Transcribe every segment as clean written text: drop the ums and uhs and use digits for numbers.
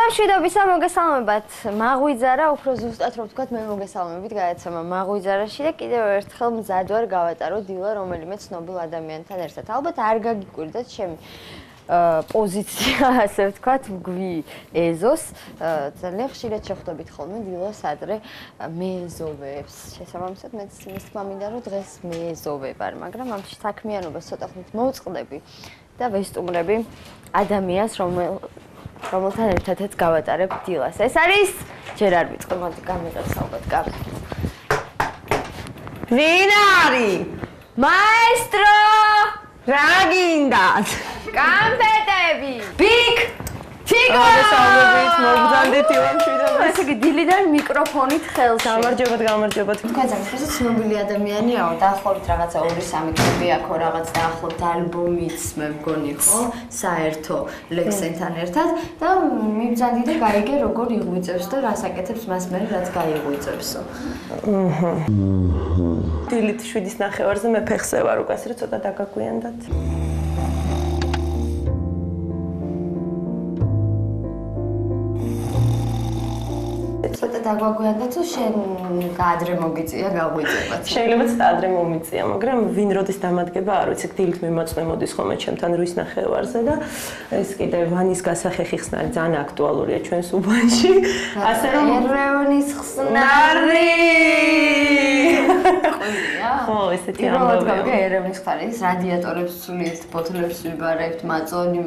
დილამშვიდობისა მოგესალმებათ. მაღვიძარა, უფრო ზუსტად რომ ვთქვათ, მე მოგესალმებით გადაცემა მაღვიძარაში და კიდევ ერთხელ მზად ვარ გავატარო დილა რომელიმე ცნობილ ადამიანთან ერთად. ალბათ არ გაგიკვირდეთ ჩემი პოზიცია, ასე ვთქვათ, მგვი ეზოს. ძალიან ხშირად შეხვდებით ხოლმე დილას ადრე მეეზოვებს. შესაბამისად, მეც იმის თქმა მინდა, რომ დღეს მეეზოვე ვარ, მაგრამ ამ საქმიანობას ცოტა ხნით მოვწყდები და ვესტუმრები ადამიანს, რომელთან ერთადაც გავატარებ დილას. ეს არის ჯერ არ ვიტყვი, მოდი გამიღებს ალბათ კაბა. ვინ არის? მაესტრო! რა გინდათ? კამპეტები! ბიგ! თიგო! მოგესალმებით, მოგძანდით დილამშვიდობა. ესე იგი დილიდან მიკროფონით ხელში. გამარჯობათ. თქვენ ძალიან ცნობილი ადამიანიაო, დაახლოებით რაღაცა 2-3 კლიპი აქ რაღაც დაახლოებით ალბომიც მე მგონი ხო, საერთო ლექსენთან ერთად და მიბძანდი და გაიგე როგორ იღვიწევს და რას აკეთებს მას მერე რაც გაიღვიწევსო. დილით 7:30-ზე მე ფეხზე ვარ უკასრე ცოტა დაგაგვიანდათ. ცოტა დაგვაგვიანდა თუ შენ ადრე მოგიწია გაღვიძებაც. შეიძლება ცოტა ადრე მომიწია, მაგრამ ვინ როდის დამადგება, არ ვიცი, დილით მიმოწმე მოდის ხოლმე ჩემთან 8:30-ზე და ეს კიდე ვანის გასახეხი ხსნარი ძალიან აქტუალურია ჩვენს უბანში. ასე რომ ერეონის ხსნარი. ყურია? ხო, ესეთი ამბავია. რა ერეონის ხსნარი, რადიატორებს ვცვლიეთ, ბოთლებს ვიბარებთ, მაწონი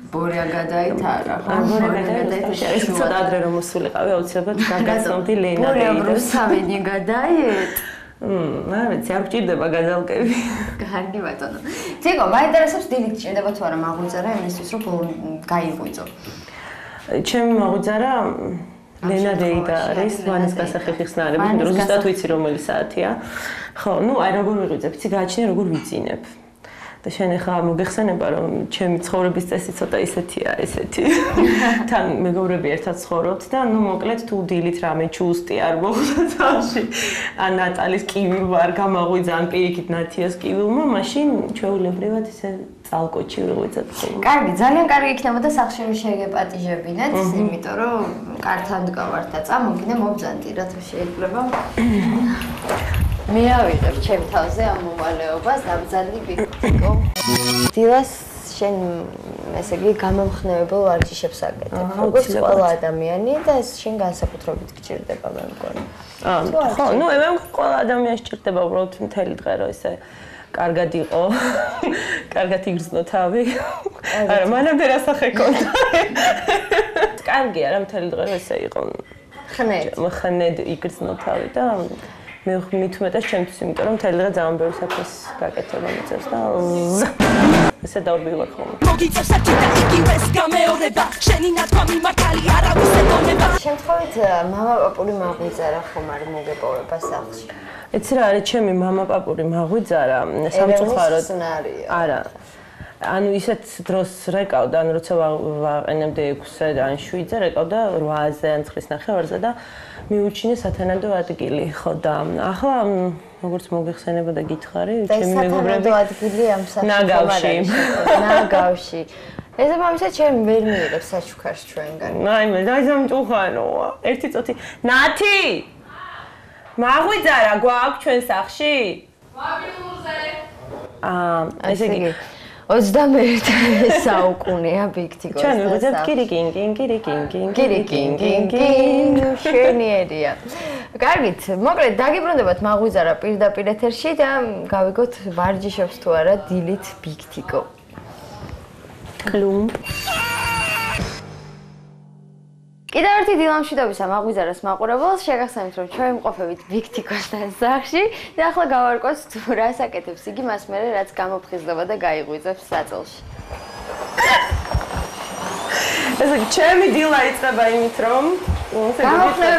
ბორია გადაით არა. ბორია გადაით. ეს ცოტა ადრე რომ მოსულიყავი, აუცილებლად გაგაცნობდი ლენა და ბორია ბრუსავენი გადაით. არ ვიცი, არ გჭირდება გადალკები. კარგი ბატონო. თიგო, მაინტერესებს დილით ჭირდება თუ არა მაღვიძარა იმისთვის რომ გაიღვიძო. ჩემი მაღვიძარა ლენა დეიდა არის, ვანის გასახეხი ხსნარი, ზუსტად ვიცი რომელი საათია. ხო, აი როგორ ვიღვიძებ, იცი გააჩნია როგორ ვიძინებ. და შენ ახლა მოგეხსენება რომ ჩემი ცხოვრების წესი ცოტა ესეთი. თან მეგობრები ერთად ცხოვრობთ და მოკლედ თუ დილით რამე ჩუსტი არ მოხდა თავში. ან ნატალის კივი ვარ გამაღვიძა, ან პირიქით ნათიას კივილმა, მაშინ ჩვეულებრივად ისე წალკოჩი ვიღვიძებ. კარგი, ძალიან კარგი იქნებოდა სახში რომ შეგეპატიჟებინეთ, იმიტომ რომ კართან დგავართ და წამოგინე მობძანდი, რა თუ შეიძლება. მე ავიღებ ჩემ თავზე ამ მოვალეობას, დაბძანდი ბიგტიკო. დილას შენ ესე იგი გამომხნევებელ ვარჯიშებს აკეთებ. როგორც ყველა ადამიანი და ეს შენ განსაკუთრებით გჭირდება მე მგონი. ხო, მე ყველა ადამიანს სჭირდება უბრალოდ მთელი დღე რომ ისე კარგად იყო. კარგად იგრძნო თავი. არა, მანამდე რასახე კონდა. კარგია რა მთელი დღე რომ ესე იყო. ხნედ იგრძნო თავი და მე მithumetas ჩემთვის, იმიტომ რომ მთელი დღე ძალიან ბევრი საქმეს გაკეთება მიწევს და ესე დავბილო ხოლმე. მოგიწევს საჭითა იგივეს გამეორება, შენი ნათქვამი მართალი არავის ეკონება. შემთხვევით მამა-პაპური მაღვიძარა ხომ არ მოგეპოვება სახლში? იცი რა არის ჩემი მამა-პაპური მაღვიძარა სამწუხაროდ არა. ანუ ისეთ დროს რეკავდა, ანუ როცა ვაყენებდი 6-ზე ან 7-ზე რეკავდა 8-ზე ან 9:30-ზე და მიუჩინე სათანადო ადგილი, ხო და ახლა როგორც მოგეხსენება და გითხარი, ჩემი მეგობრები ადგილი ამ ნაგავში. ეს ამისად ჩემი ვერ მიიღებს საჩუქარს ჩვენგან. აი მე დაიზამჭუხანოა. ერთი წუთი. ნათი! მაღვიძარა გვაქვს ჩვენ სახლში? მობილურზე. ესე იგი 21 საუკუნეა ბიგტიკოს. ჩვენ ვიღვიძებთ კირიკინგ. შენიერია. კარგით, მოკლედ დაგიბრუნდებათ მაღვიძარა პირდაპირ ეთერში და გავიგოთ ვარჯიშობს თუ არა დილით ბიგტიკო. კლუმ. კიდევ ერთი დილამშვიდობისა მაღვიძარას მაყურებელს, შეგახსენებთ რომ ჩვენ ვიმყოფებით ბიგტიკოსთან სახლში და ახლა გავარკვევთ თუ რას აკეთებს იგი მას მერე რაც გამოფხიზლება და გაიღვიძებს საწოლში. ესე იგი ჩემი დილა იწყება იმით რომ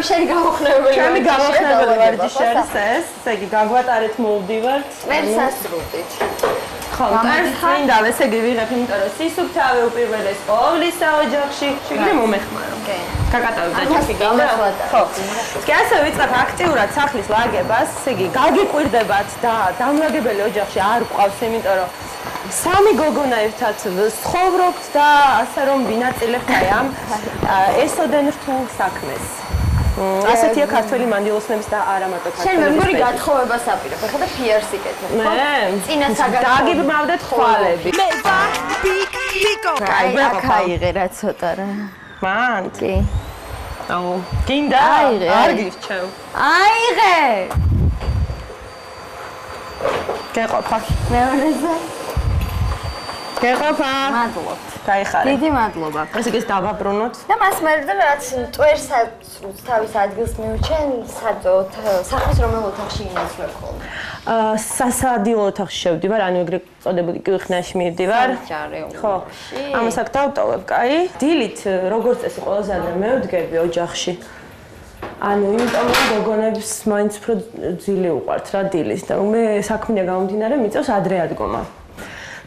შენი გამოხნევებელი ჩემი გამოხნევებელი ვარჯიში არის ეს, ესე იგი გაგვატარეთ მოვდივართ. მე სასრუტით. ხო, წმინდა, ესე იგი ვიღებ, იმიტომ რომ სისუფთავე უპირველეს ყოვლისა ოჯახში, შეგიძლია მომეხმარო. გაკატავებ დაჭერში გინდა? ხო. კი ასე ვიწყებ აქტიურად სახლის ლაგებას, ესე იგი გაგიკვირდებათ და დამლაგებელი ოჯახში არ გვყავს, იმიტომ რომ სამი გოგონა ერთად ცხოვრობთ და ასე რომ ვინაწილებთ აი ამ ესოდენ რთულ საქმეს. ასეთია ქართველი მანდილოსნების და არა მარტო ქართველი. შენ მე მგონი გათხოვებას აპირებ, ახლა და PR-ს იკეთებ, ხო? წინა საგათხოვო. დაგიბმავდეთ თვალები. მე ვარ ბიგ ნიკო. აი, აქ აიღერა ცოტა რა. მან? კი. აუ, გინდა? არ გირჩევ. აიღე! გეყოფა. მეორეზე. გეყოფა. მადლობთ. გაიხარე. დიდი მადლობა. ესე იგი დავაბრუნოთ. და მას მერე რაც ტვერსაც თავის ადგილს მიუჩენ, სახლის რომელ ოთახში ინაცვლებ ხოლმე. სასადილო ოთახში შევდივარ, ანუ ეგრე წოდებული კიუხნაში მივდივარ. ხო. ამას აქ დავტოვებ, კაი. დილით როგორც წესი ყველაზე ადრე მევდგები ოჯახში. ანუ იმიტომ რომ გოგონებს მაინც უფრო ძილი უყვართ რა დილის და მე საქმეა გამომდინარე მიწევს ადრე ადგომა.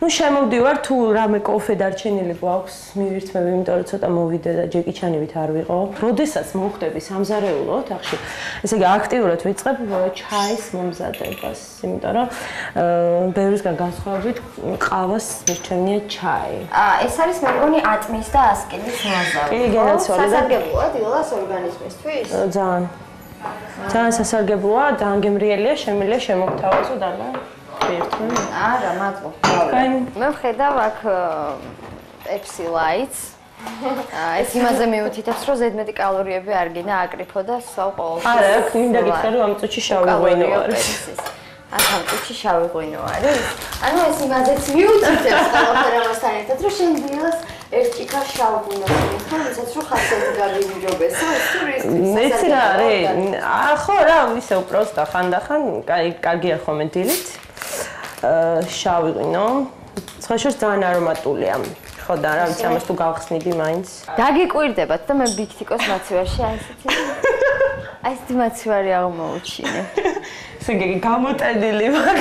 Ну შემოვდივარ თუ რამე კოფე დარჩენილი გვაქვს მივირთმევ იმიტომ რომ ცოტა მოვიდე და ჯეკიჩანივით არ ვიყო. როდესაც მოხდები სამზარეულო ოთახში, ესე იგი აქტიურად ვიწყებ ჩაის მომზადებას, იმიტომ რომ ბევრისგან განსხვავებით ყავას მირჩენია ჩაი. ეს არის მე მგონი ატმის და ასკილის მაზავი. კი, განაცვალე და სასარგებლოა დილას ორგანიზმისთვის. ძალიან სასარგებლოა, ძალიან გემრიელია, შემიძლია შემოგთავაზო და არა, მადლობა. მე ვხედავ აქ Pepsi Lights. ეს იმაზე მიუთითებს, რომ ზედმეტი კალორიები არ გინდა აკრიფო და სულ ყოველთვის. არა, მინდა გითხრა, რომ ამ წუთში შავი ღვინო არის. ამ წუთში შავი ღვინო არის. ანუ ეს იმაზეც მიუთითებს ყველაფერ ამასთან ერთად, რომ შენ დილას ერთ ჭიქა შავ ღვინოს მიხარ, ვისაც რომ ხასიათი გამიჯობესო, ეს ტურისტის. მეც რა არის? ხო რა, ისე უბრალოდ ხანდახან, კარგია ხოლმე დილით. შავი ღვინო. სხვაშორის ძალიან არომატულია. ხო და რა ვიცი ამას თუ გავხსნიდი მაინც. დაგიკვირდებათ და მე ბიგთიკოს მაცივარში აი ესეთი. აი ესეთი მაცივარი აღმოუჩინე. ესე იგი გამოტენილი ვარ.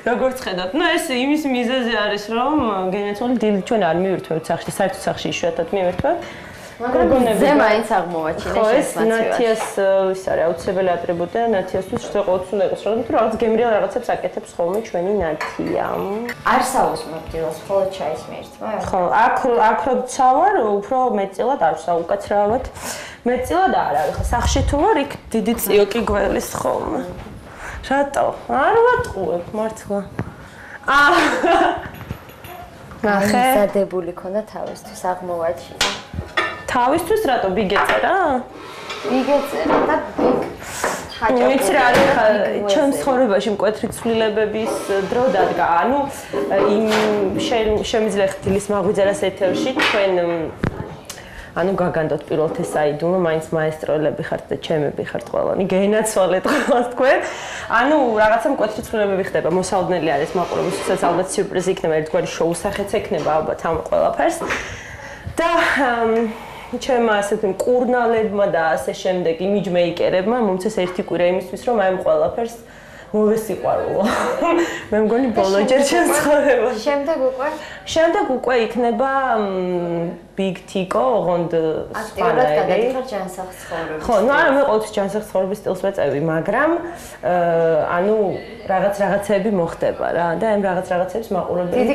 როგორც ხედავთ, ну ეს იმის მიზეზი არის, რომ გენაცვალე დილით ჩვენ არ მივირთვევთ სახში, საერთოდ სახში იშვიათად მივირთვევთ. მაგრამ ზე მაინც აღმოვაჩინე ეს ნათიას ის არის აუცილებელი ატრიბუტი და ნათიასთვის ყოველთვის უნდა იყოს, რომ რაღაც გემრიელ რაღაცებს აკეთებს ხოლმე ჩვენი ნათია. არსაუს მოგდილოს ხოლმე ჩაის მირთმა. ხო, აქ როცა ვარ, უფრო მეტწილად არსაუ უკაცრავად. მეტწილად არ არის. სახში თუ ვარ, იქ დიდი წიოკი გველის ხოლმე. რატო? არ ვატყუებ მართლა. ნახე. მზადებული ქონდა თავისთვის აღმოვაჩინე. თავისთვის რატო ბიგეწერა? ბიგეწერა და ბიგ ხაჭაპური. ვიცი რა არის ჩემ ცხოვრებაში მკვეთრი ცვლილებების დრო დადგა. ანუ იმ შემიძლია დილის მაღვიძარას ეთერში თქვენ ანუ გაგანდოთ პირველთ ეს საიდუმლო, მაინც მაესტროლები ხართ და ჩემები ხართ ყველანი, გეინაცვალეთ ყველას თქვენ. ანუ რაღაცა მკვეთრი ცვლილებები ხდება, მოსალოდნელი არის მაყურებლისთვისაც ალბათ სიურპრიზი იქნება, ერთგვარი შოუ სახეც ექნება ალბათ ამ ყველაფერს. და ჩემმა ასეთი მკურნალებმა და ასე შემდეგ იმიჯმეიკერებმა მომცეს ერთი კვირა იმისთვის, რომ აი ამ ყველაფერს მოვესიყვარულო. მე მგონი ბოლოჯერ ჩემს ცხოვრებაში. შემდეგ უკვე იქნება Big Tico, ოღონდ აქტიურად გადადიხარ ჯანსაღ ცხოვრების. ხო, ну არა მე ყოველთვის ჯანსაღ ცხოვრების სტილს ვეწევი, მაგრამ ანუ რაღაცები მოხდება რა და ამ რაღაცებს მაყურებელი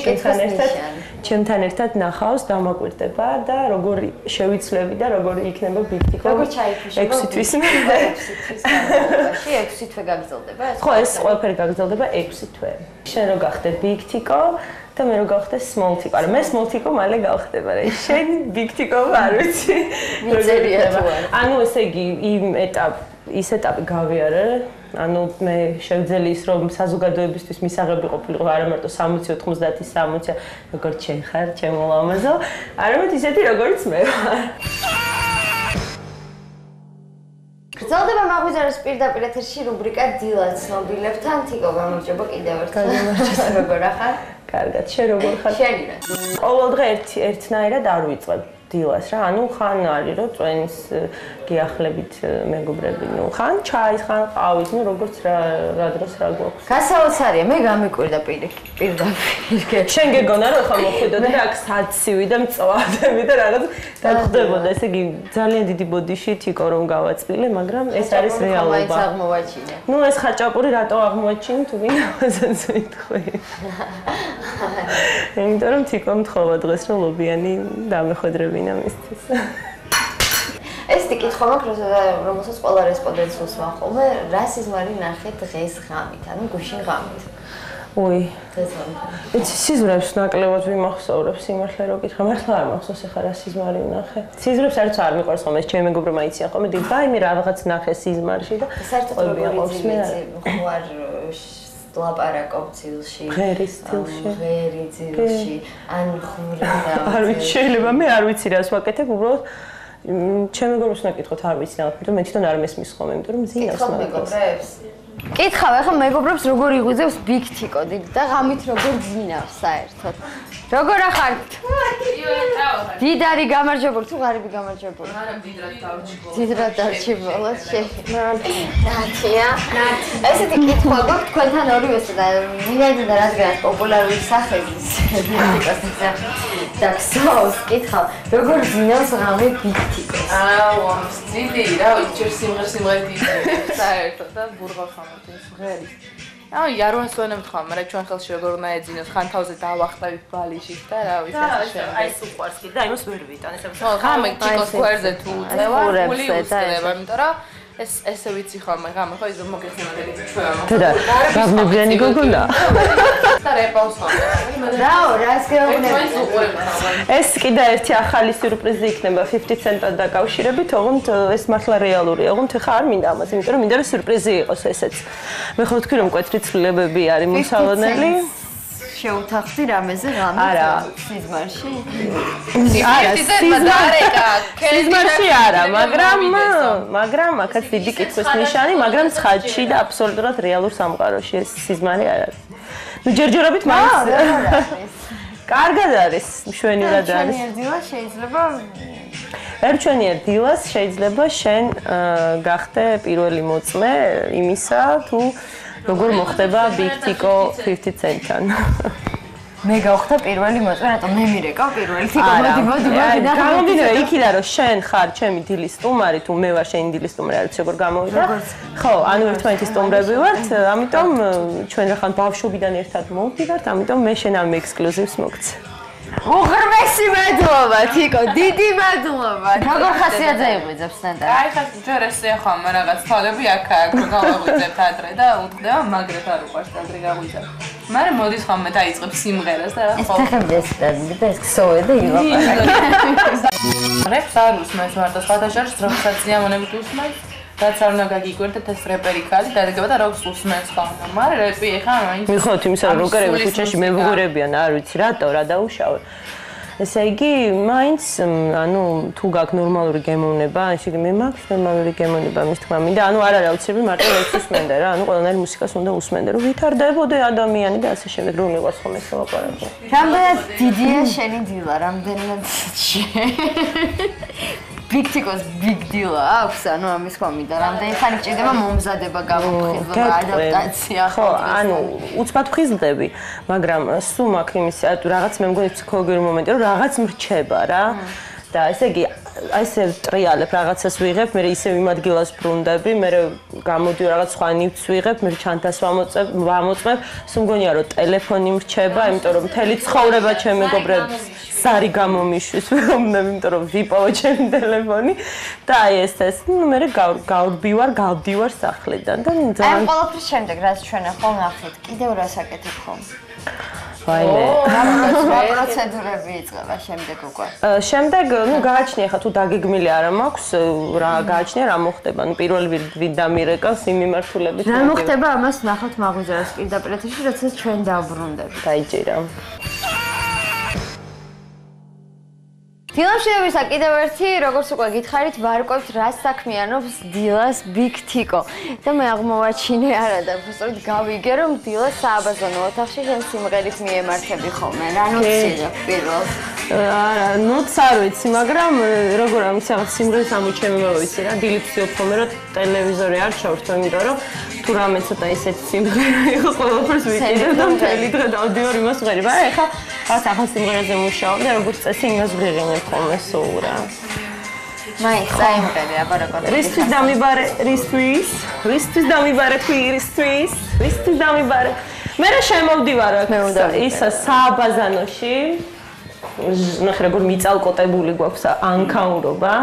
ჩემთან ერთად ნახავს, დამაკვირდება და როგორ შევიცვლები და როგორ იქნება Big Tico. როგორ ჩაიფუშება 6 თვის. 6 თვე გაგრძელდება ეს? ხო, ეს ყველაფერი გაგრძელდება 6 თვე. შენ რო გახდე Big Tico და მე რო გავხდე Small Tico. არა, მე Small Tico მალე გავხდება რა. შენ Big Tico არ ვიცი. მიწერია თუ არა. ანუ ესე იგი ის ეტაპი გავიარე. ანუ მე შევძელი ის რომ საზოგადოებისთვის მისაღები ყოფილიყო არა მარტო 60-90 60 როგორც შენ ხარ, ჩემო ლამაზო, არამედ ისეთი როგორც მე ვარ. გრძელდება მაღვიძარის პირდაპირ ეთერში რუბრიკა დილა ცნობილებთან. თიკო გამარჯობა კიდევ ერთხელ. როგორ ახარ? კარგად, შენ როგორ ხარ? შენი რა? ყოველ დღე ერთნაირად არ ვიწყებ. დილას რა. ანუ ხან არის რომ წვენის გიახლებით მეგობრები, ნუ ხან ჩაის, ხან ყავის, ნუ როგორც რა დროს რა გვაქვს. გასაოცარია, მე გამიკვირდა პირდაპირ. შენ გეგონა რომ ხა მოხვიდოდი და აქ საცივი და მწვადები და რაღაც დახვდებოდა, ესე იგი ძალიან დიდი ბოდიში თიკო რომ გავაწილე, მაგრამ ეს არის რეალობა. მაინც აღმოვაჩინე. ნუ ეს ხაჭაპური რატო აღმოაჩინე თუ ვინ ამაზეც ვიტყვი. იმიტომ რომ თიკო მთხოვა დღეს რომ ლობიანი დამეხვედრებინა მისთვის. ეს კითხვა მაქვს, რომელსაც ყველა რესპონდენტს უსმენ ხოლმე, რა სიზმარი ნახეთ დღეს ღამით, ანუ გუშინ ღამით. ой, დღეს ღამით. სიზმრებს ნაკლებად ვიმახსოვრებ, სიმართლე რო გითხრა, მართლა არ მახსოვს ახლა რა სიზმარი ვნახე. სიზმრებს არც არ მიყვარს ხოლმე, ჩემი მეგობრებმა იციან ხოლმე, დაიმე რაღაცა ნახე სიზმარში და საერთოდ როგორი ხوار ლაპარაკობ ძილში, ღერის ძილში, ღერი ძილში, ან ხურედა. არ ვიცი, შეიძლება მე არ ვიცი რას ვაკეთებ, უბრალოდ ჩემი მეგობრებს ნაკითხოთ, არ ვიცი რა, თუმცა მე თვითონ არ მესმის ხოლმე, იმიტომ რომ ზინავს მეგობრებს. კითხავ, ახლა მეგობრებს როგორ იღვიძებს Big Tico და ღამით როგორ ძინავს საერთოდ. როგორ ახართ? დიდარი გამარჯვებული თუ ღარიბი გამარჯვებული? არა, დიდრად დავჭიბო. დიდრად დავჭიბო, ნათია. ესეთი კითხვა გვაქვს თქვენთან ორივესთან და მინდა და რადგან პოპულარული სახეების Big Tico-ს და ქსოვს კითხავ, როგორ ძინავს ღამე Big Tico-ს? აუ, ძიდი, რა ვიცი, ჯერ სიმღერით იწევს საერთოდ და ბურღა ხამოთ ეს ღერის. აუ, იარვას ვენებთ ხომ, მაგრამ ჩვენ ხელში როგორ უნდა ეძინოს, ხან თავზე დავახტავით ბალიშით და რა ვიცი, ასე შემდეგ. აი ეს უყვარს კი და იმას ვერ ვიტან, ესე ხო, ღამე Tico-ს გვერდზე თუ უწევა, გული უსწრება, იმიტომ რომ ესე ვიცი ხოლმე ღამე ხო ის მოგეხსენებოდი ჩვენ. და გაგმობიანი გოგონა. და რეპავს ხოლმე. რაო, რას გეუბნები? ეს კიდე ერთი ახალი სიურპრიზი იქნება 50 ცენტად დაკავშირებით, ოღონდ ეს მართლა რეალურია. ოღონდ ხა არ მინდა ამას, იმიტომ რომ მინდა რომ სიურპრიზი იყოს ესეც. მე ხო თქვი რომ მკვეთრი ცვლილებები არის მოსალოდნელი. შეუთახდი რამეზე ღამით სიზმარში? არა, სიზმარში არა, მაგრამ აქაც დიდი კითხვის ნიშანი, მაგრამ ცხადში და აბსოლუტურად რეალურ სამყაროში ეს სიზმარი არ არის. ნუ ჯერჯერობით მაინც კარგად არის, მშვენივრად არის. ჩვენი დილას შეიძლება ერთჩვენიერ დილას შეიძლება შენ გახდე პირველი მოწმე იმისა, თუ როგორ მოხდება Big Tico 50 ცენტთან. მე გავხდა პირველი მოწმე, რატომ მე მირეკავ პირველი Tico? მოდი. გამომდინარე იქიდან რომ შენ ხარ ჩემი დილის სტუმარი, თუ მე ვარ შენი დილის სტუმარი, არ ვიცი როგორ გამოვიდა. ხო, ანუ ერთმანეთის სტუმრები ვართ, ამიტომ ჩვენ რახან ბავშვობიდან ერთად მოვდივართ, ამიტომ მე შენ ამ ექსკლუზივს მოგცე. უღრმესი მადლობა, Tico, დიდი მადლობა. როგორ ხასიათზე იღვიძებს სტანდარტი? აი ხა ჯერ ესე ხომ რაღაც თვალები აქ გავაღვიძებთ ადრე და უთხრება მაგრეთ არ უყვარს ადრე გაღვიძებ. მაგრამ მოდის ხომ დაიწყებ სიმღერას და ეს ფეხები ეს და ეს ქსოვე და ილაპარაკე. რეპს არ უსმენს მარტო სხვადასხვა დროსაც ზიამონებით უსმენს. რაც არ უნდა გაგიკვირდეთ ეს რეპერი ქალი დადგება და როკს უსმენს ხოლმე. მაგრამ რეპი ეხა მაინც მიხოთ იმისა რომ როკერები ქუჩაში მებუღურებიან, არ ვიცი რატო რა დაუშავე. ესე იგი, მაინც ანუ თუ გაქვს ნორმალური გემოვნება, ესე იგი მე მაქვს ნორმალური გემოვნება მის თქმა მინდა, ანუ არ არის აუცილებელი მარტო რეპს უსმენდა რა, ანუ ყველანაირ მუსიკას უნდა უსმენდა, რომ ვითარდებოდე ადამიანი და ასე შემდეგ, რომ მიყვარს ხოლმე ეს ლაპარაკი. რამდენად დიდია შენი დილა, რამდენად Big Tico-ს big deal აქვს, ანუ ამის ხომ მინდა, რამდენი ხანი გჭირდება მომზადება, გამოფხიზლება, ადაპტაცია. ხო, ანუ უცბად ვხიზლდები, მაგრამ სულ მაქვს იმისი, რაღაც მე მგონი ფსიქოლოგიური მომენტი, რომ რაღაც მრჩება რა. და ესე იგი, აი ესე ტრიალებ რაღაცას ვიღებ, მე ისევ იმ ადგილას ბრუნდები, მე გამოდი რაღაც სხვა ნივთს ვიღებ, მე ჩანთას ვამოწმებ, სულ მგონია რომ ტელეფონი მრჩება, იმიტომ რომ მთელი ცხოვრება ჩემ მეგობრებს სარი გამომიშვის ვეუბნები, იმიტომ რომ ვიპოვე ჩემი ტელეფონი და აი ეს, ნუ მე გავდივარ სახლიდან და ძალიან აი ყველაფრის შემდეგ რაც ჩვენ ახლა ნახეთ, კიდევ რას აკეთებ ხომ? ვაიმე. რა პროცედურები იწყება შემდეგ უკვე? შემდეგ, ნუ გააჩნია ხა თუ დაგეგმილი არა მაქვს, რა გააჩნია, რა მოხდება. ნუ პირველი ვინ დამირეკავს იმ მიმართულებით. რა მოხდება ამას ნახოთ მაღვიძარას პირდაპირ ეთერში, როდესაც ჩვენ დავბრუნდებით. დაიჭირა. დილამშვიდობისა კიდევ ერთი, როგორც უკვე გითხარით, ვარკვევთ რას საქმიანობს დილას Big Tico. და მე აღმოვაჩინე არა და უბრალოდ გავიგე რომ დილას სააბაზონო ოთახში შენ სიმღერით მიემართები ხოლმე. რა ნოცია პირველ? არა, ნოც არ ვიცი, მაგრამ როგორ ამის რაღაც სიმღერის ამოჩემი მოვიცი რა, დილით ვსიოფხომე რომ ტელევიზორი არ ჩავრთო, იმიტომ რომ თუ რამე ცოტა ისეთი სიმღერა იყო, ყველაფერს ვიყიდებ და მთელი დღე დავდივარ იმას ვღერიბ. არა, ეხლა რაღაც ახალ სიმღერაზე მუშაობ და როგორც წესი იმას ვღერინებ ხოლმე სულ რა. მაინც საიმღერე აბარაკო. რისთვის დამიბარე, რისთვის დამიბარე კვირისთვის, რისთვის დამიბარე. მე რა შემოვდივარ ის სააბაზანოში. ნახე როგორ მიწალკოტებული გვაქვს ანკაურობა.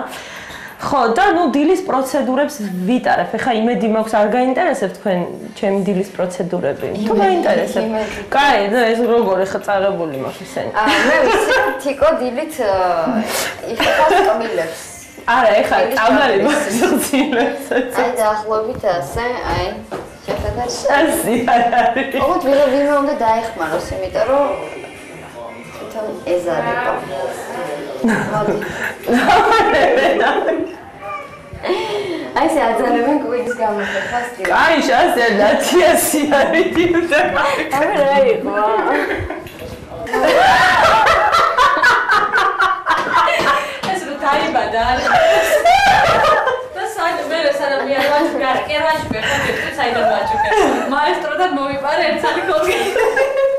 ხო და ნუ დილის პროცედურებს ვიტარებ. ეხა იმედი მაქვს არ გაინტერესებთ თქვენ ჩემი დილის პროცედურები? თუ გაინტერესებთ? კაი, და ეს როგორ ეხა წაღებული მაქვს ისენი. მე ვიცი, თიკო დილით იხეთავს კმილებს. არა, ეხა წამლარი მაქვს ძილებს. აი დაახლოებით ასე, აი შეხედავს. ასე არ არის. ოღონდ ვიღა უნდა დაეხმაროს, იმიტომ რომ თვითონ ეზარება. აი ეს აძალებენ კვირის გამოხებას დილით. კაი, ასე ნათიასი არის დილით. აი რა იყო? ეს რო დაიბადა არა. და საერთოდ მე სანამ მიარვაჩუკე, არა, კერვაჩუკე, ხო, საერთოდ ვაჩუკე. მაესტრო და მოვიპარე ერთად კოლგეიტი.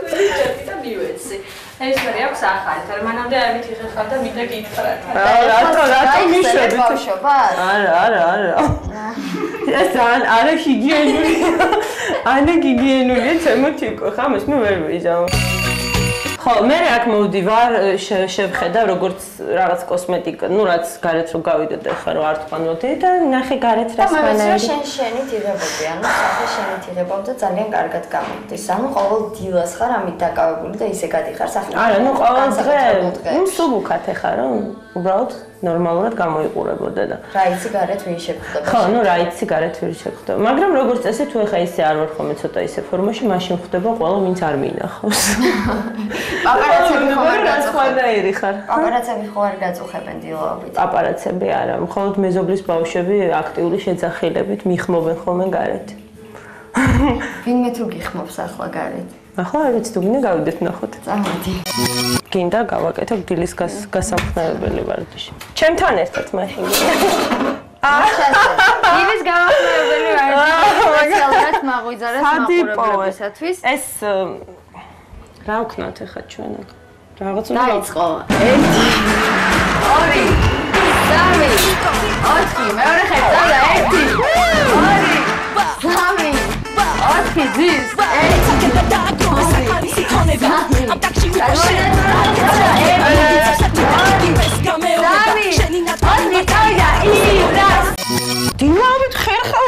კვირის და მივეცი. ეს მე აქვს ახალი, თორემ მანამდე ამით იხეხავ და მინდა გითხრათ. რატო მიშვებით? ბავშვობას? არა. ეს არა ჰიგიენურია. არა ჰიგიენურია, თემათიკო, ხამეს მე ვერ ვიზამ. ხო, მე აქ მოვდივარ, შევხედავ როგორც რაღაც კოსმეტიკა, ну რაც გარეთ რო გავიდოდ ახლა რო არ თქვანოდი და ნახე გარეთ რა სხვანაირი. და მე შენით იღებოდი, ანუ სახე შენით იღებობ და ძალიან კარგად გამომდის. ანუ ყოველ დილას ხარ ამით დაკავებული და ისე გადიხარ სახე. არა, ну ყოველ დღე, ну სუბუქად ახლა რომ უბრალოდ ნორმალურად გამოიყურებოდა და რა იცი გარეთ ვინ შეგხვდება. ხო, ну რა იცი გარეთ ვინ შეგხვდება. მაგრამ როგორც წესი თუ ახლა ისე არ ვარ ხოლმე ცოტა ისე ფორმაში, მაშინ ხდება ყველა ვინც არ მიინახავს. პაპარაცები ხო არ გაწუხებენ? სხვანაირი ხარ. პაპარაცები ხო არ გაწუხებენ დილაობით? პაპარაცები არა, მხოლოდ მეზობლის ბავშვები აქტიური შეძახილებით მიხმობენ ხოლმე გარეთ. ვინმე თუ გიხმობს ახლა გარეთ? ახლა არ ვიცი თუ გინდა გავიდეთ ნახოთ. წამოდი. გინდა გავაკეთო დილის გასამხნევებელი ვარჯიში. ჩემთან ერთად მაშინ. დილის გამახმევებელი ვარჯიში სპეციალურად მაღვიძარეს მაყურებლებისათვის. ეს რა ვქნათ ახლა ჩვენ აქ? რაღაც უნდა დაიწყო. 1 2 3 4 მეორე ხერხი და 1 2 3 4 ძის დილავით ხერხავ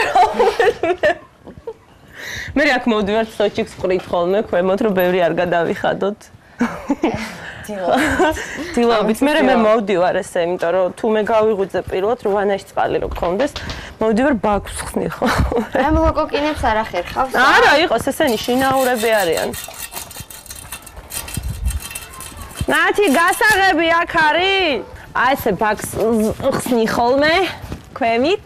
მე აქ მოვდივარ სოჩიქს ყრით ხოლმე ქვემოთ რომ ბევრი არ გადავიხადოთ დილავით მე მოვდივარ ესე იმიტომ რომ თუ მე გავიღვიძე პირველად რომ ვანაში წყალი რო გქონდეს მოვდივარ ბაქს ხსნი ხო ამ ლოკოკინებს არ ახერხავს არა იყოს ესენი შინაურები არიან ნათი გასაღები აქ არის აი ესე ბაქს ხსნი ხოლმე ქვემით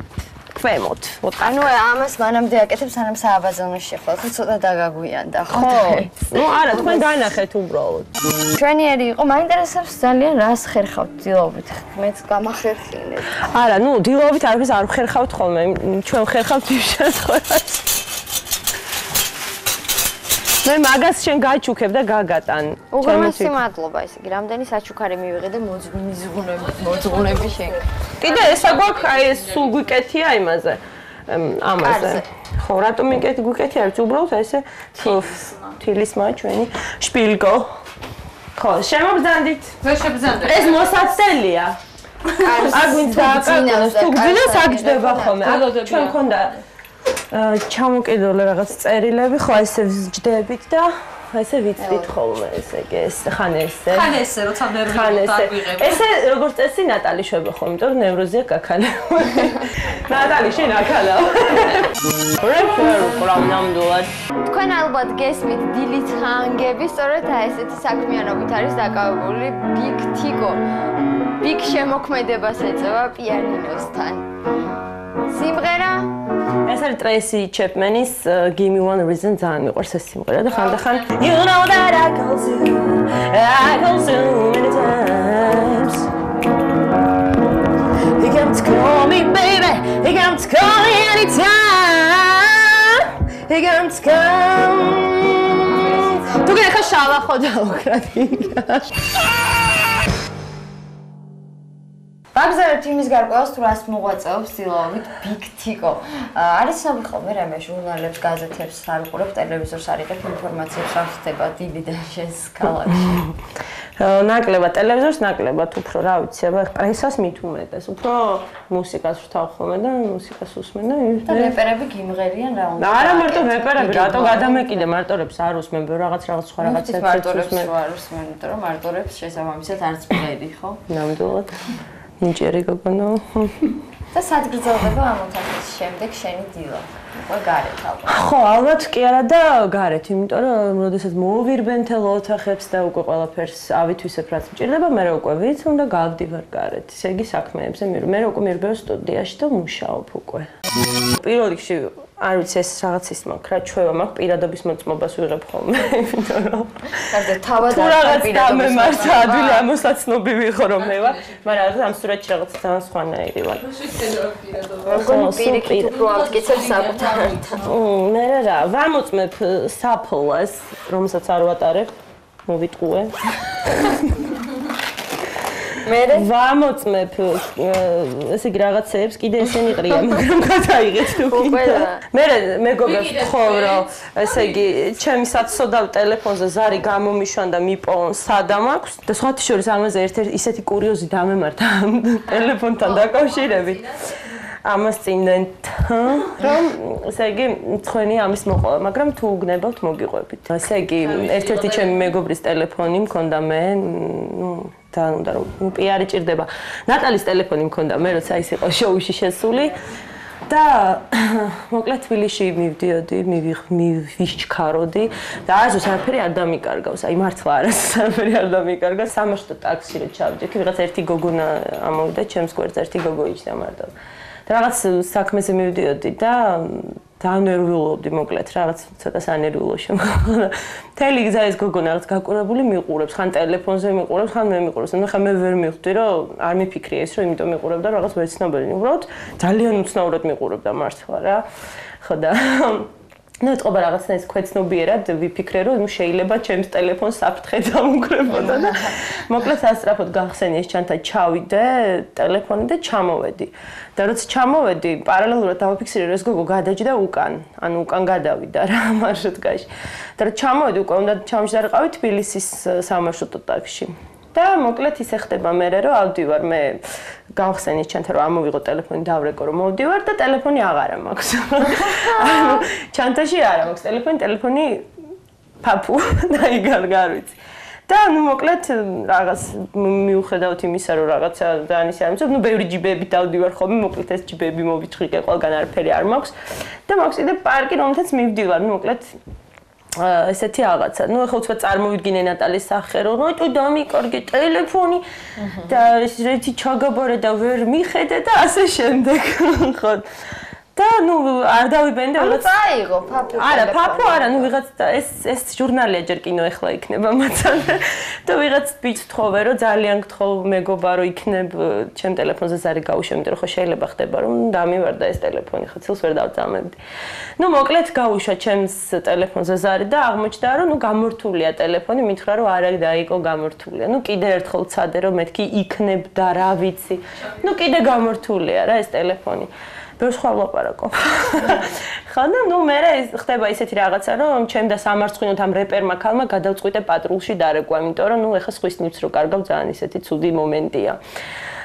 ქვემოთ. ანუ ამას მანამდე აკეთებ სანამ სააბაზონოში შეხვალ, ხო ცოტა დაგაგვიანდა, ხო? ნუ არა, თქვენ განახეთ უბრალოდ. ჩვენიერი იყო, მაინტერესებს ძალიან რას ხერხავთ დილობით. მეც გამახერხინეთ. არა, ნუ დილობით არაფერს არ ხერხავთ ხოლმე, ჩვენ ხერხავთ იმ შემთხვევაში. მე მაგას შენ გაჩუქებ და გაგატან. უღრმესი მადლობა, ესე იგი, რამდენი საჩუქარი მივიღე და მოძღუნები შენ. კიდე ესა გვაქვს, აი ეს სულ გვიკეთია იმაზე. ამაზე. ხო, რატომ გვიკეთია? არც უბრალოდ ესე თილისმა ჩვენი შპილგო. ხო, შემობრძანდით. ვერ შებრძანდეთ. ეს მოსაცელია. არ გვინდა დააკარგოს, თუ გძინოს აგჯდება ხოლმე. ჩვენ მქონდა ჩამოკიდული რაღაც წერილები, ხო ესე ვჯდებით და ესე ვიცით ხოლმე, ესე იგი, ხან ესე, როცა ნერვი დაგვიღებ. ესე როგორც წესი ნატალი შვება ხოლმე, იმიტომ რომ ნევროზია გაქალებო. ნატალი შენ აქალა. რა ნამდვილად. თქვენ ალბათ გესმით დილით ჰანგები, სწორედ ესეთი საქმიანობით არის დაკავებული ბიგ თიკო. ბიგ შემოქმედებას ეწევა პიანინოსთან. სიმღერა ეს არის ტრეისი ჩეპმენის Give Me One Reason ძალიან მიყვარს ეს სიმღერა და ხანდახან You know that I call you many times to call me, baby. He got to call me anytime. He got to come. Tu għi xala xoda ukradika. Bagzerbt იმის გარკვევას თუ რას მოღვაწეობს ცდილობით Big Tico. არის ცნობილი ხოლმე რამე ჟურნალებს, გაზეთებს არ უყურებ, ტელევიზორს არ იღებ ინფორმაციებს რა ხდება დივიდენდს ქალაქში. ნაკლებად ტელევიზორს ნაკლებად უფრო რა ვიცი, აბა პრესას მით უმეტეს, უფრო მუსიკას ვთავ ხოლმე და მუსიკას ვუსმენ და რეპერები გიმღერიან რა უნდა. არა მარტო რეპერები, რატო გადამეკიდე მარტორებს არ უსმენ, რაღაც სხვა რაღაცებს მარტორებს არ უსმენ, იმიტომ რომ მარტორებს შესაბამისად არც მღერი, ხო? ნამდვილად. ნიჭიერი გოგონო. და სად გრძელდება ამ ოთახის შემდეგ შენი დილა? უკვე გარეთ ალბათ. ხო, ალბათ კი არა და გარეთ, იმიტომ რომ როდესაც მოვირბენ თელ ოთახებს და უკვე ყველაფერს ავითვისებ რაც მჭირდება, მე უკვე ვიცი და გავდივარ გარეთ. ისე იგი საქმეებზე მე უკვე მივირბევ სტუდიაში და მუშაობ უკვე. პირველ რიგში არ ვიცი ეს რაღაც ის მაქვს რა ჩვევა მაქვს პირადობის მოწმობას ვიღებ ხოლმე იმიტომ რომ კარგად თავად არ პირადობის ადვილი ამოსაცნობი ვიყო რომ მე ვარ მაგრამ ამ სურათში რაღაც ძალიან სხვანაირი ვარ როგორ პირიქით უფრო ამტკიცებ საკუთარად მე რა ვამოწმებ საფოლას რომელსაც არ ვატარებ მოვიტყუე მე ვამოწმებ ესე იგი რაღაცეებს კიდე ესენი ყრია მაგრამ გადაიღეთ თუ კიდე მე მეგობებს ვთხოვ რომ ესე იგი ჩემი საცოდავ ტელეფონზე ზარი გამომიშვან და მიპოვონ სადამ აქვს და სხვათა შორის ამაზე ერთ-ერთი ისეთი კურიოზი დამემართა ტელეფონთან დაკავშირებით ამას წინდენ რომ ესე იგი თქვენი ამის მოყოლა მაგრამ თუ უგნებავთ მოგიყვებით ესე იგი ერთ-ერთი ჩემი მეგობრის ტელეფონი მქონდა მე და უნდა რომ პიარი ჭირდება ნატალის ტელეფონი მქონდა მე როცა ის იყო შოუში შესული და მოკლედ თბილისში მივდიოდი მივიშჩქაროდი და არასდროს არაფერი არ დამიკარგავს აი მართლა არაფერი არ დამიკარგავს სამაშტო ტაქსი რო ჩავდიოდი ვიღაც ერთი გოგონა ამოვიდა ჩემს გვერდზე ერთი გოგო იჯდა მარტო და რაღაც საქმეზე მივდიოდი და დანერვიულობდი მოკლედ რაღაც ცოტა სანერვიულო შემოხდა. მთელი გზა ეს გოგონა რაღაც გაკურებული მიყურებს, ხან ტელეფონზე მიყურებს, ხან მე მიყურებს. ანუ ხა მე ვერ მივხვდი რომ არ მიფიქრია ეს რომ იმიტომ მიყურებდა რაღაც ვეცნობელი. უბრალოდ ძალიან უცნაურად მიყურებდა მართლა რა. ხო და ну ეთყობა რაღაცნაირად ქვეცნობიერად ვიფიქრე რომ შეიძლება ჩემს ტელეფონს საფრთხე დამუკრებოდა და მოკლედ სასწრაფოდ გახსენია ეს ჩანთა ჩავიდე ტელეფონი და ჩამოვედი და როცა ჩამოვედი პარალელურად დავაფიქსირე რომ ეს გოგო გადაჯდა უკან ანუ უკან გადავიდა რა მარშრუტკაში და რა ჩამოვედი უკვე უნდა ჩამოშდარიყავი თბილისის სამარშრუტო ტაქსში და მოკლედ ისე ხდება მე რომ ავდივარ მე გავხსენე ჩანთა რომ ამოვიღო ტელეფონი დავრეკო რომ მოვდივარ და ტელეფონი აღარა მაქვს. ანუ ჩანთაში არა მაქვს ტელეფონი ფაფუ და იგარ გარვიცი. და ნუ მოკლედ რაღაც მიუხედავთ იმისა რომ რაღაცა ძალიან ისე ამიცობ, ნუ ბევრი ჯიბები დავდივარ ხოლმე, მოკლედ ეს ჯიბები მოვიჭრიკე ყველგან არაფერი არ მაქვს და მაქვს კიდე პარკი რომელთაც მივდივარ, ნუ მოკლედ ესეთი რაღაცა. ნუ ახლა უცბად წარმოვიდგინე ნატალის სახე, რომ როიტო დამიკარგე ტელეფონი და ეს რეცი ჩაგაბარე და ვერ მიხედე და ასე შემდეგ. ხო. და ნუ არ დავიბენდე რაღაც წაიღო ფაფუ არა ფაფუ არა ნუ ვიღაც ეს ჟურნალია ჯერ კინო ეხლა იქნება მაცან და ვიღაც ბიჭს თხოვე რომ ძალიან გთხოვ მეგობა რომ იქნებ ჩემ ტელეფონზე ზარი გავუშვე იმიტომ რომ ხო შეიძლება ხდება რომ დამივარდა ეს ტელეფონი ხო ცილს ვერ დავწამებდი ნუ მოკლედ გავუშვა ჩემს ტელეფონზე ზარი და აღმოჩნდა რომ ნუ გამორთულია ტელეფონი მითხრა რომ არა დაიკო გამორთულია ნუ კიდე ერთხელ ცადე რომ მეთქი იქნებ და რა ვიცი ნუ კიდე გამორთულია რა ეს ტელეფონი ბევრს ხარ ვლაპარაკო. ხო და ნუ მე ხდება ისეთი რაღაცა რომ ჩემ და სამარცხინოთ ამ რეპერმა ქალმა გადავწყვიტე პატრულში დარეკვა, იმიტომ რომ ნუ ეხა სხვის ნივთს რო კარგავ ძალიან ისეთი ცუდი მომენტია.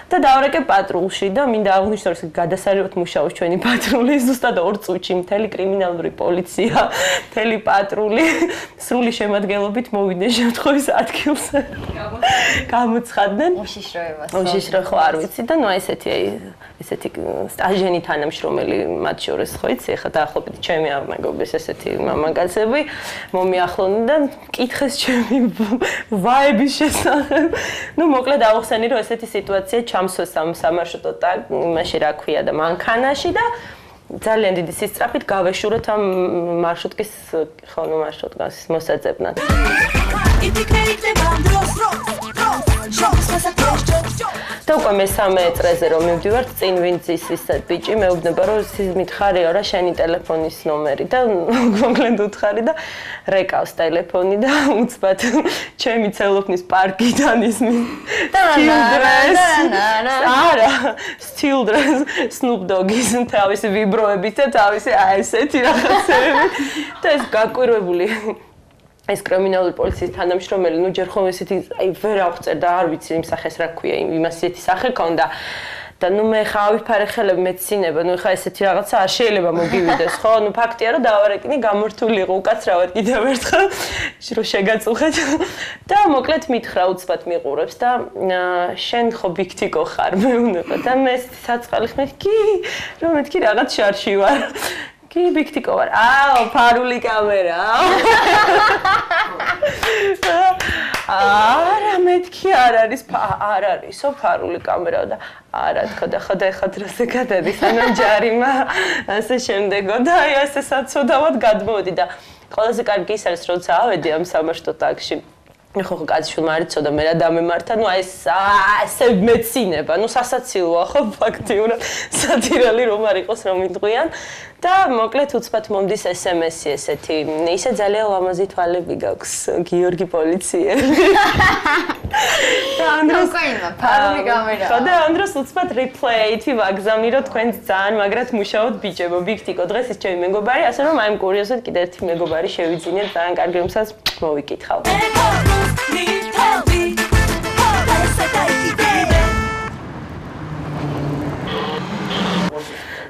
და დავრეკე პატრულში და მინდა აღვნიშნო რომ გადასარევად მუშაობს ჩვენი პატრული ზუსტად 2 წუთში მთელი კრიმინალური პოლიცია, მთელი პატრული სრული შემადგენლობით მოვიდნენ შემთხვევის ადგილზე. გამოცხადდნენ. უშიშროებას ხო არ ვიცი და ნუ ესეთი სტაჟენი თანამშრომელი მათ შორის ხო იცი ეხა დაახლოებით ჩემი მეგობრის ესეთი მამაკაცები მომიახლოდნენ და მკითხეს ჩემი ვაების შესახებ. ნუ მოკლედ ავხსენი რომ ესეთი სიტუაცია ჩამსვეს ამ სამარშრუტო იმაში რა ქვია და მანქანაში და ძალიან დიდი სისწრაფით გავეშურეთ ამ მარშრუტკის ხო ნუ მარშრუტკას მოსაძებნად. და უკვე მესამე წრეზე რომ მივდივართ, წინ ვინც ის ბიჭი მეუბნება რომ მითხარიო რა შენი ტელეფონის ნომერი და მოკლედ უთხარი და რეკავს ტელეფონი და უცბად ჩემი ცელოფნის პარკიდან ისმის არა Still dress Snoop Dogg-ის თავისი ვიბროებით და თავისი ესეთი რაღაცები და ეს გაკვირვებული ეს კრიმინალური პოლიციის თანამშრომელი, ნუ ჯერ ხომ ესეთი აი ვერ აღწერდა, არ ვიცი იმ სახეს რა ქვია, იმას ესეთი სახე ქონდა. და ნუ მე ხა ავიფარე ხელები მეცინება, ნუ ხა ესეთი რაღაცა არ შეიძლება მოგივიდეს, ხო? ნუ ფაქტია რომ დავარეკინე გამორთული იყო უკაცრავად კიდევ ერთხელ, რომ შეგაწუხეთ. და მოკლედ მითხრა უცბად მიყურებს და შენ ხო ბიქტიკო ხარ, მეუბნება და მე საწყალი ხმეთ კი, რომ მეთქი რაღაც შარში ვარ. კი ბიქტიკო ვარ. ფარული კამერა. არა მეთქი არ არისო ფარული კამერა და არა თქო და ხოდა დროზე გადადის ანუ ჯარიმა ასე შემდეგო და აი ასე საცოდავად გადმოვედი და ყველაზე კარგი ის არის როცა ავედი ამ სამაშტო ტაქსში ხო კაცშვილმა არ იცოდა მე რა დამემართა ნუ აი ასე მეცინება ნუ სასაცილოა ხო ფაქტიურად სატირალი რომ არ იყოს რომ მიტყვიან და მოკლედ უცბად მომდის SMS-ი ესეთი ისე ძალიან ლამაზი თვალები გაქვს გიორგი პოლიციელი და ანდროს ფარული კამერა ხო და ანდროს უცბად რეპლეითი ვაგზავნი რომ თქვენ ძალიან მაგრად მუშაობთ ბიჭებო ბიქტიკო დღეს ის ჩემი მეგობარი ასე რომ აი კურიოზად კიდე ერთი მეგობარი შევიძინეთ ძალიან კარგი რომსაც მოვიკითხავ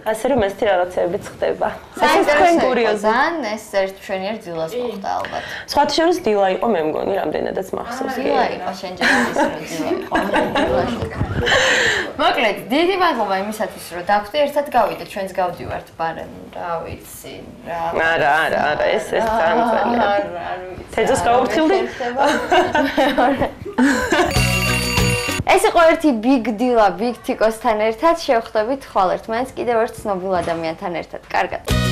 ასე რომ ეს რაღაცებიც ხდება. ეს თქვენ კურიოზან ეს ერთ მშვენიერ დილას მოხდა ალბათ. სხვათა შორის დილა იყო მე მგონი რამდენადაც მახსოვს კი. დილა იყო შენჯერების რომ დილა იყო. მოკლედ დიდი მადლობა იმისათვის რომ დაგვდი ერთად გავიდეთ ჩვენს გავდივართ ბარენ რა ვიცი რა. არა ეს ძალიან თეძოს გაურთხილდი. ეს იყო ერთი big deal-ა big tick-osთან ერთად შევხვდებით ხვალ ერთმანეთს კიდევ ერთ ცნობილ ადამიანთან ერთად. კარგად.